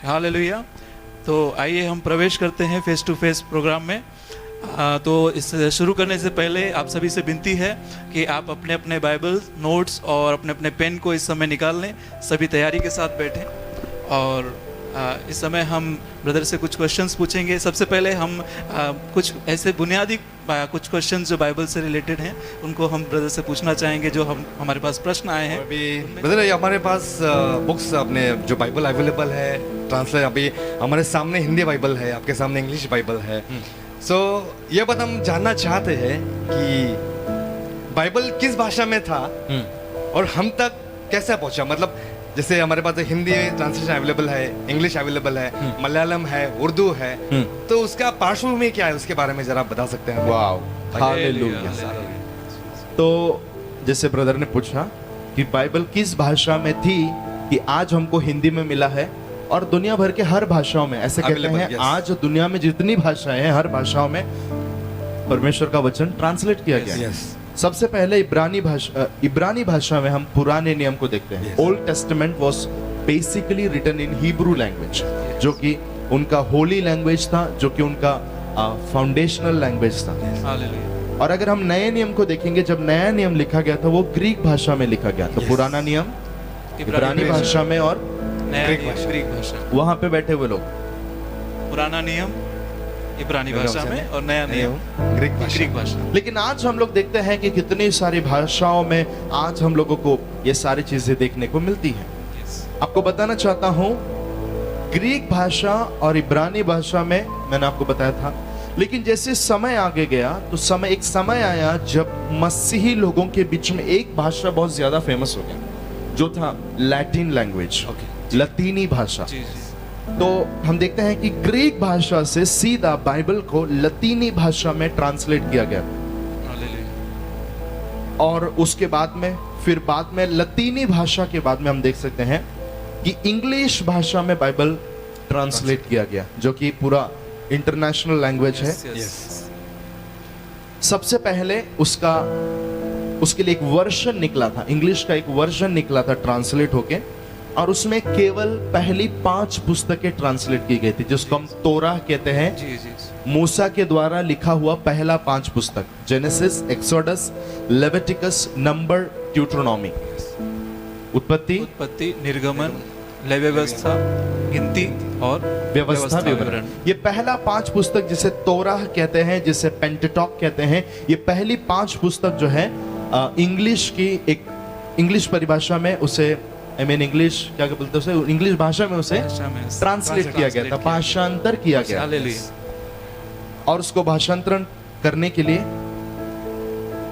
Hallelujah. तो आइए हम प्रवेश करते हैं फेस टू फेस प्रोग्राम में। तो इस शुरू करने से पहले आप सभी से विनती है कि आप अपने अपने बाइबल नोट्स और अपने अपने पेन को इस समय निकाल लें, सभी तैयारी के साथ बैठें। और इस समय हम ब्रदर से कुछ क्वेश्चंस पूछेंगे। सबसे पहले हम कुछ ऐसे बुनियादी कुछ क्वेश्चंस जो बाइबल से रिलेटेड हैं उनको हम ब्रदर से पूछना चाहेंगे, जो हमारे पास प्रश्न आए हैं। अभी ब्रदर हमारे पास बुक्स अपने जो बाइबल अवेलेबल है ट्रांसलेट, अभी हमारे सामने हिंदी बाइबल है, आपके सामने इंग्लिश बाइबल है। सो ये बात हम जानना चाहते हैं कि बाइबल किस भाषा में था और हम तक कैसे पहुंचा। मतलब जैसे हमारे पास हिंदी ट्रांसलेशन अवेलेबल है, इंग्लिश अवेलेबल है, मलयालम है, उर्दू है, तो उसका पार्श्वभूमि क्या है उसके बारे में जरा बता सकते हैं? वाव, हालेलुया। तो जैसे ब्रदर ने पूछा कि बाइबल किस भाषा में थी कि आज हमको हिंदी में मिला है और दुनिया भर के हर भाषाओं में, ऐसे कहते हैं आज दुनिया में जितनी भाषाएं हैं हर भाषाओं में परमेश्वर का वचन ट्रांसलेट किया गया है। सबसे पहले इब्रानी भाषा में हम पुराने नियम को देखते हैं। Old Testament was basically written in Hebrew language, जो कि उनका होली लैंग्वेज था, जो कि उनका फाउंडेशनल लैंग्वेज था। और अगर हम नए नियम को देखेंगे, जब नया नियम लिखा गया था वो ग्रीक भाषा में लिखा गया। तो पुराना नियम इब्रानी भाषा में और ग्रीक भाषा, वहां पे बैठे हुए लोग पुराना नियम इब्रानी भाषा में और नया नियम ग्रीक भाषा। लेकिन आज हम लोग देखते हैं कि कितनी सारी भाषाओं में आज हम लोगों को ये सारी चीजें देखने को मिलती हैं। आपको बताना चाहता हूं, ग्रीक भाषा और इब्रानी भाषा में मैंने आपको बताया था, लेकिन जैसे समय आगे गया तो एक समय आया जब मसीही लोगों के बीच में एक भाषा बहुत ज्यादा फेमस हो गया, जो था लैटिन लैंग्वेज, लतीनी भाषा। तो हम देखते हैं कि ग्रीक भाषा से सीधा बाइबल को लतीनी भाषा में ट्रांसलेट किया गया और उसके बाद में लतीनी भाषा के बाद में हम देख सकते हैं कि इंग्लिश भाषा में बाइबल ट्रांसलेट किया गया, जो कि पूरा इंटरनेशनल लैंग्वेज है। सबसे पहले उसके लिए एक वर्जन निकला था, इंग्लिश का एक वर्जन निकला था ट्रांसलेट होके, और उसमें केवल पहली 5 पुस्तकें ट्रांसलेट की गई थी, जिसको हम तोराह कहते हैं। मूसा के द्वारा लिखा हुआ पहला 5 पुस्तक, जेनेसिस, एक्सोडस, लेविटिकस, नंबर, ड्यूटरोनॉमी। उत्पत्ति, निर्गमन, लेवी व्यवस्था, गिनती और व्यवस्था विवरण। ये पहला 5 पुस्तक जिसे तोराह कहते हैं, जिसे पेंटेटॉक कहते हैं, ये पहली 5 पुस्तक जो है इंग्लिश परिभाषा में उसे इंग्लिश क्या बोलते हैं उसे, इंग्लिश भाषा में उसे ट्रांसलेट किया गया था, भाषांतर किया गया। और उसको भाषांतरण करने के लिए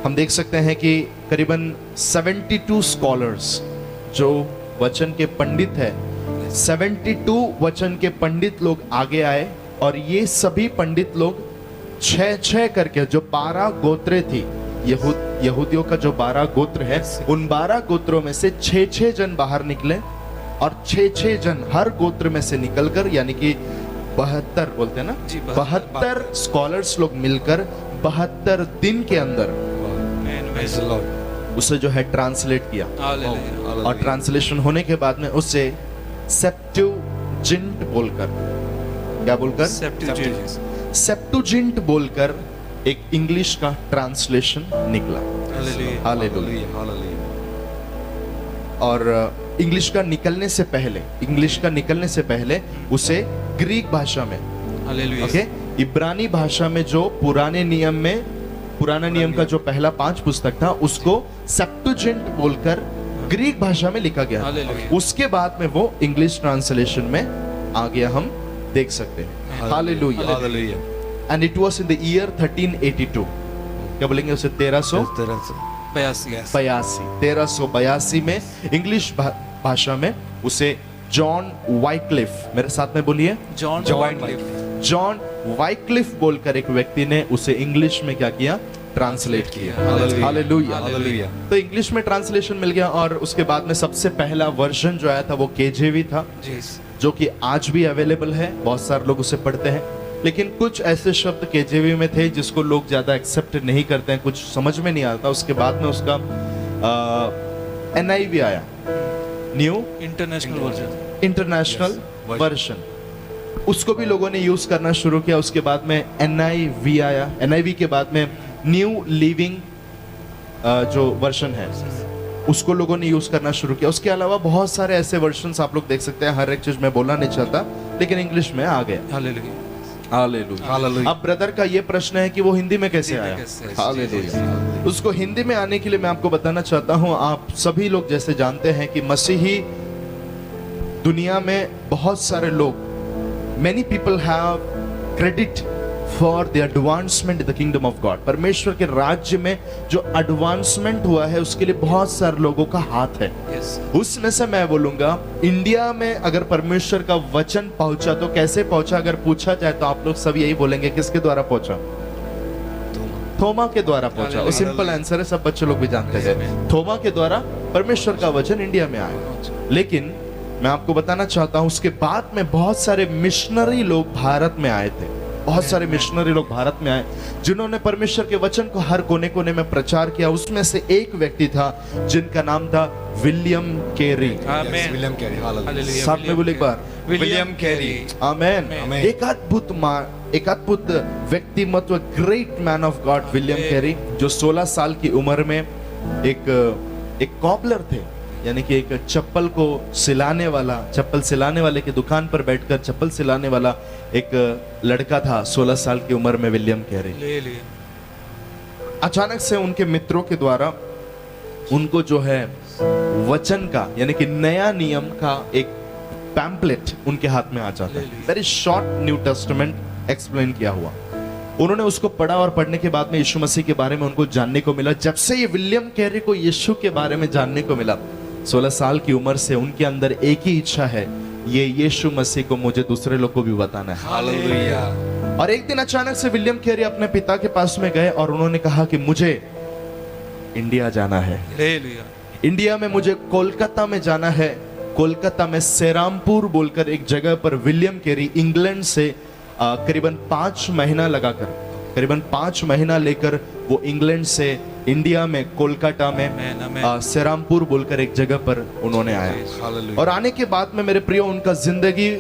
हम देख सकते हैं कि करीबन 72 स्कॉलर्स जो वचन के पंडित है, 72 वचन के पंडित लोग आगे आए, और ये सभी पंडित लोग 6 करके, जो 12 गोत्रें थी यहूदियों का, जो 12 गोत्र है, उन 12 गोत्रों में से 6 जन बाहर निकले, और 6 जन हर गोत्र में से निकलकर, यानी कि 72 बोलते हैं ना, 72 स्कॉलर्स लोग मिलकर 72 दिन के अंदर उसे जो है ट्रांसलेट किया। और ट्रांसलेशन होने के बाद में उसे सेप्टुजिंट बोलकर, क्या बोलकर, सेप्टुजिंट बोलकर एक इंग्लिश का ट्रांसलेशन निकला। हालेलुया। और इंग्लिश का निकलने से पहले उसे ग्रीक भाषा में, ओके, इब्रानी भाषा में, जो पुराना नियम का जो पहला 5 पुस्तक था, उसको सेप्टुजिंट बोलकर ग्रीक भाषा में लिखा गया। उसके बाद में वो इंग्लिश ट्रांसलेशन में आ गया, हम देख सकते हैं। Hallelujah. And it was in the year 1382, क्या बोलेंगे उसे, 1382 में इंग्लिश भाषा में उसे जॉन वाइक्लिफ, मेरे साथ में बोलिए, जॉन वाइक्लिफ बोलकर एक व्यक्ति ने उसे इंग्लिश में क्या किया, ट्रांसलेट किया। हालेलुया। तो इंग्लिश में ट्रांसलेशन मिल गया, और उसके बाद में सबसे पहला वर्जन जो आया था वो केजेवी था, जो कि आज भी अवेलेबल है, बहुत सारे लोग उसे पढ़ते हैं। लेकिन कुछ ऐसे शब्द केजेवी में थे जिसको लोग ज्यादा एक्सेप्ट नहीं करते हैं, कुछ समझ में नहीं आता। उसके बाद में उसका NIV आया, न्यू इंटरनेशनल वर्जन, उसको भी लोगों ने यूज करना शुरू किया। उसके बाद में NIV आया, NIV के बाद में न्यू लिविंग जो वर्जन है उसको लोगों ने यूज करना शुरू किया। उसके अलावा बहुत सारे ऐसे वर्जन्स आप लोग देख सकते हैं, हर एक चीज मैं बोलना नहीं चाहता, लेकिन इंग्लिश में आ गया। हालेलुया। अब ब्रदर का ये प्रश्न है कि वो हिंदी में कैसे आया? हालेलुया। उसको हिंदी में आने के लिए मैं आपको बताना चाहता हूँ, आप सभी लोग जैसे जानते हैं कि मसीही दुनिया में बहुत सारे लोग, many people have credit for the advancement in the kingdom of God। परमेश्वर के राज्य में जो एडवांसमेंट हुआ है उसके लिए बहुत सारे लोगों का हाथ है। उसमें से मैं बोलूंगा, इंडिया में अगर परमेश्वर का वचन पहुंचा तो कैसे पहुंचा? अगर पूछा जाए तो आप लोग सब यही बोलेंगे, किसके द्वारा पहुंचा? थोमा के द्वारा पहुंचा। वो सिंपल आंसर है, सब बच्चे लोग भी जानते हैं। थोमा के द्वारा परमेश्वर का वचन इंडिया में आया। लेकिन मैं आपको बताना चाहता हूं, उसके बाद में बहुत सारे मिशनरी लोग भारत में आए थे। बहुत सारे मिशनरी लोग भारत में आए जिन्होंने परमेश्वर के वचन को हर कोने कोने में प्रचार किया। उसमें से एक व्यक्ति था जिनका नाम था विलियम कैरी। विलियम कैरी, साथ में बोले एक बार, विलियम कैरी। आमेन। एक अद्भुत व्यक्तिमत्व, great man of God William Carey, जो 16 साल की उम्र में एक कॉबलर थे, यानी कि एक चप्पल को सिलाने वाला, चप्पल सिलाने वाले की दुकान पर बैठकर चप्पल सिलाने वाला एक लड़का था 16 साल की उम्र में, विलियम कैरी। अचानक से उनके मित्रों के द्वारा उनको जो है वचन का, यानी कि नया नियम का एक पैम्पलेट उनके हाथ में आ जाता है। Very short new testament explain किया हुआ। उन्होंने उसको पढ़ा और पढ़ने के बाद में यीशु मसीह के बारे में उनको जानने को मिला। जब से ये विलियम कैरी को यीशु के बारे में जानने को मिला, 16 साल की उम्र से उनके अंदर एक ही इच्छा है, ये यीशु मसीह को मुझे दूसरे लोग को भी बताना है। हालेलुया। और एक दिन अचानक से विलियम कैरी अपने पिता के पास में गए और उन्होंने कहा कि मुझे इंडिया जाना है। इंडिया में मुझे कोलकाता में जाना है। कोलकाता में सेरामपुर बोलकर एक जगह पर विलियम कैरी इंग्लैंड से करीबन 5 महीना लगाकर, करीबन 5 महीना लेकर वो इंग्लैंड से इंडिया में कोलकाता में सेरामपुर बोलकर एक जगह पर उन्होंने आया। और आने के बाद में मेरे प्रियो, उनका जिंदगी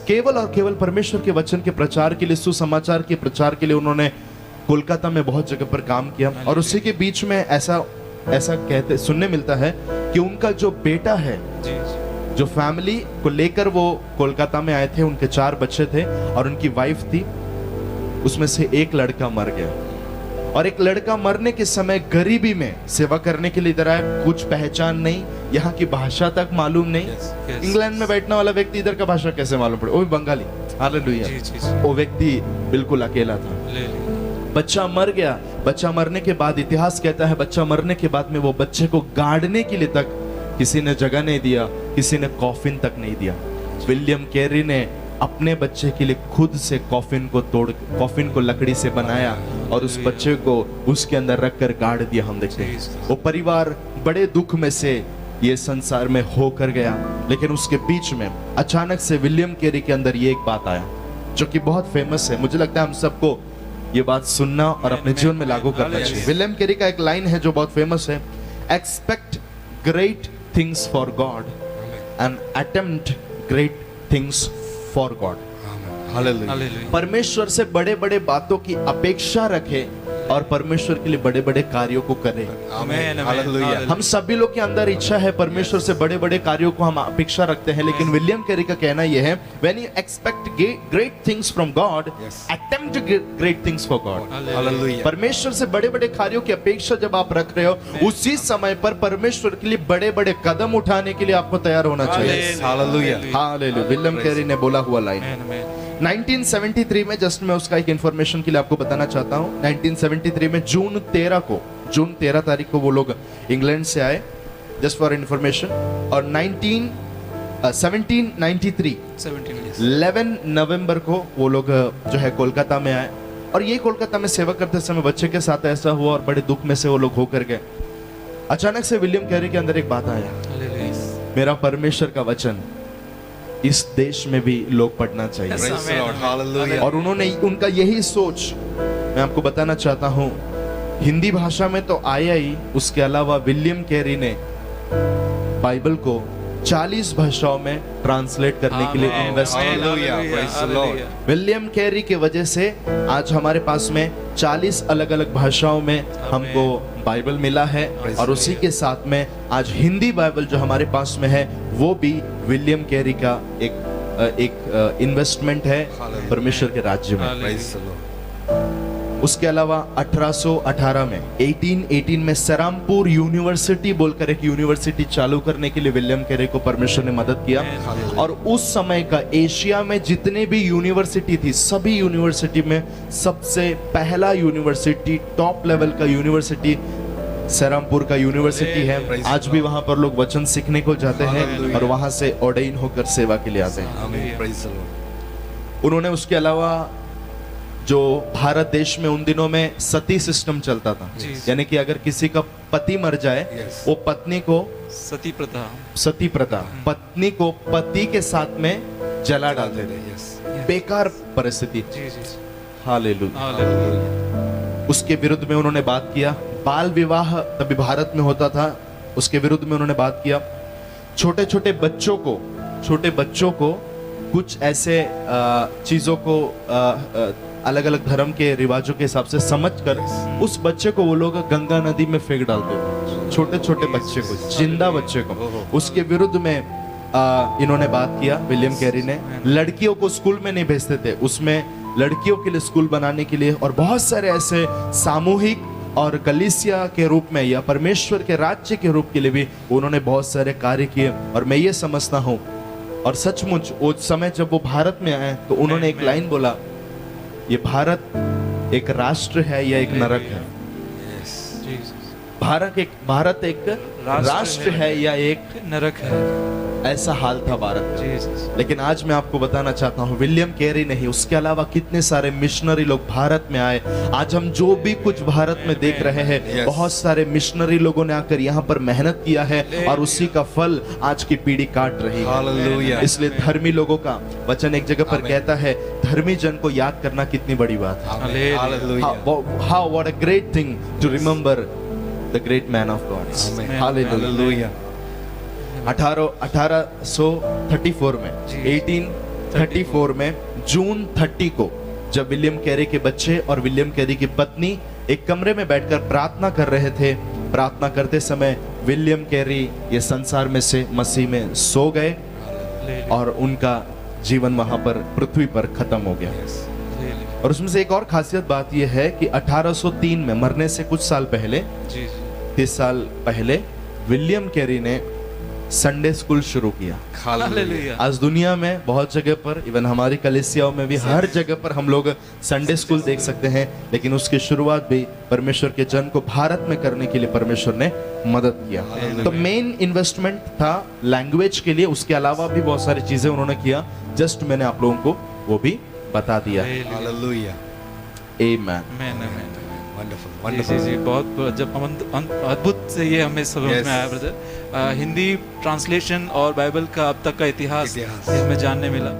केवल और केवल परमेश्वर के वचन के प्रचार के लिए, सुसमाचार के प्रचार के लिए उन्होंने कोलकाता में बहुत जगह पर काम किया। और उसी के बीच में ऐसा कहते सुनने मिलता है कि उनका जो बेटा है, जो फैमिली को लेकर वो कोलकाता में आए थे, उनके 4 बच्चे थे और उनकी वाइफ थी, उसमें से एक लड़का मर गया। और एक लड़का मरने के समय गरीबी में सेवा करने के लिए इधर आया, कुछ पहचान नहीं, यहाँ की भाषा तक मालूम नहीं। इंग्लैंड में बैठने वाला व्यक्ति इधर का भाषा कैसे मालूम पड़े? वो भी बंगाली। हालेलुया। वो व्यक्ति बिल्कुल अकेला था। बच्चा मर गया। बच्चा मरने के बाद इतिहास कहता है, बच्चा मरने के बाद में वो बच्चे को गाड़ने के लिए तक किसी ने जगह नहीं दिया, किसी ने कॉफिन तक नहीं दिया। विलियम कैरी ने अपने बच्चे के लिए खुद से कॉफिन को लकड़ी से बनाया और उस बच्चे को उसके अंदर रखकर गाड़ दिया। हम देखते हैं वो परिवार बड़े दुख में से ये संसार में होकर गया। लेकिन उसके बीच में अचानक से विलियम कैरी के अंदर ये एक बात आया जो कि बहुत फेमस है। मुझे लगता है हम सबको ये बात सुनना और अपने जीवन में लागू करना चाहिए। विलियम कैरी का एक लाइन है जो बहुत फेमस है, expect great things for God and attempt great things for God. Hallelujah. परमेश्वर से बड़े बड़े बातों की अपेक्षा रखे और परमेश्वर के लिए बड़े बड़े कार्यों को करें। आमीन। हालेलुया। हम सभी लोग के अंदर इच्छा है, परमेश्वर से बड़े बड़े कार्यों को हम अपेक्षा रखते हैं, लेकिन विलियम कैरी का कहना यह है, when you expect great things from God, attempt great things for God। Hallelujah. परमेश्वर से बड़े बड़े कार्यों की अपेक्षा जब आप रख रहे हो, उसी समय पर परमेश्वर के लिए बड़े बड़े कदम उठाने के लिए आपको तैयार होना चाहिए। हालेलुया। हालेलुया। विलियम कैरी ने बोला हुआ लाइन 1973 में, जस्ट मैं उसका एक इंफॉर्मेशन के लिए आपको बताना चाहता हूं, 1973 में जून 13 तारीख को वो लोग इंग्लैंड से आए, जस्ट फॉर इंफॉर्मेशन। और 1793 11 नवंबर को वो लोग जो है कोलकाता में आए। और ये कोलकाता में सेवा करते समय बच्चे के साथ ऐसा हुआ और बड़े दुख में से वो लोग होकर गए। अचानक से विलियम कैरी के अंदर एक बात आया, मेरा परमेश्वर का वचन इस देश में भी लोग पढ़ना चाहिए। और उनका यही सोच मैं आपको बताना चाहता हूं। हिंदी भाषा में तो आया ही, उसके अलावा विलियम कैरी ने बाइबल को 40 भाषाओं में ट्रांसलेट करने के लिए आमीन, इन्वेस्ट आमीन, किया। Hallelujah, hallelujah, praise the hallelujah. Lord। William Carey की वजह से आज हमारे पास में 40 अलग अलग भाषाओं में हमको बाइबल मिला है, और उसी के साथ में आज हिंदी बाइबल जो हमारे पास में है वो भी विलियम कैरी का एक इन्वेस्टमेंट है Hallelujah। परमेश्वर के राज्य में। Praise the Lord। उसके अलावा 1818 में 1818 में सरामपुर यूनिवर्सिटी बोलकर एक यूनिवर्सिटी चालू करने के लिए विलियम कैरी को परमेश्वर ने मदद किया। Hallelujah। और उस समय का एशिया में जितने भी यूनिवर्सिटी थी, सभी यूनिवर्सिटी में सबसे पहला यूनिवर्सिटी, टॉप लेवल का यूनिवर्सिटी सरामपुर का यूनिवर्सिटी है। Praise आज भी वहां पर लोग वचन सीखने को जाते हैं Hallelujah। और वहां से ऑर्डेन होकर सेवा के लिए आते हैं। Amen। Praise the Lord। उन्होंने उसके अलावा जो भारत देश में उन दिनों में सती सिस्टम चलता था, यानी कि अगर किसी का पति मर जाए Yes। वो पत्नी को सती प्रथा। सती प्रथा, पत्नी को पति के साथ में जला डालते थे। Yes। बेकार परिस्थिति। जी जी हालेलुया। हालेलुया। उसके विरुद्ध में उन्होंने बात किया। बाल विवाह तभी भारत में होता था, उसके विरुद्ध में उन्होंने बात किया। छोटे छोटे बच्चों को कुछ ऐसे चीजों को अलग अलग धर्म के रिवाजों के हिसाब से समझकर उस बच्चे को वो लोग गंगा नदी में फेंक डालते थे, छोटे छोटे बच्चे को, जिंदा बच्चे को। उसके विरुद्ध में इन्होंने बात किया विलियम कैरी ने। लड़कियों को स्कूल में नहीं भेजते थे, उसमें लड़कियों के लिए स्कूल बनाने के लिए और बहुत सारे ऐसे सामूहिक और कलीसिया के रूप में या परमेश्वर के राज्य के रूप के लिए भी उन्होंने बहुत सारे कार्य किए। और मैं ये समझता हूँ, और सचमुच वो समय जब वो भारत में आए तो उन्होंने एक लाइन बोला, ये भारत एक राष्ट्र है या एक नरक है। जी। भारत एक राष्ट्र है या एक नरक है। ऐसा हाल था भारत का। जी। लेकिन आज मैं आपको बताना चाहता हूँ, विलियम कैरी नहीं, उसके अलावा कितने सारे मिशनरी लोग भारत में आए। आज हम जो भी कुछ भारत में देख रहे हैं, Yes। बहुत सारे मिशनरी लोगों ने आकर यहाँ पर मेहनत किया है और उसी का फल आज की पीढ़ी काट रही है। Hallelujah। इसलिए धर्मी लोगों का वचन एक जगह पर Amen। कहता है, धर्मी जन को याद करना कितनी बड़ी बात है। Amen। Hallelujah। How what a great thing to remember the great man of God। Amen। Hallelujah। Hallelujah। 1834 में 1834 में जून 30 को जब विलियम कैरी के बच्चे और विलियम कैरी की पत्नी एक कमरे में बैठकर प्रार्थना कर रहे थे, प्रार्थना करते समय विलियम कैरी ये संसार में से मसीह में सो गए और उनका जीवन वहां पर पृथ्वी पर खत्म हो गया। और उसमें से एक और खासियत बात यह है कि 1803 में मरने से कुछ साल पहले, 30 साल पहले, विलियम कैरी ने संडे स्कूल शुरू किया। Hallelujah। आज दुनिया में बहुत जगह पर, इवन हमारी कलीसियाओं में भी हर जगह पर हम लोग संडे स्कूल देख सकते हैं, लेकिन उसकी शुरुआत भी परमेश्वर के जन को भारत में करने के लिए परमेश्वर ने मदद किया। तो मेन इन्वेस्टमेंट था लैंग्वेज के लिए, उसके अलावा भी बहुत सारी चीजें उन्होंने किया। जस्ट मैंने आप लोगों को वो भी बता दिया। Hallelujah। आमीन। Wonderful। जी Wonderful। जी, बहुत जब अद्भुत से ये हमें समझ Yes। में आया ब्रदर। हिंदी ट्रांसलेशन और बाइबल का अब तक का इतिहास इतिहास। हमें जानने मिला।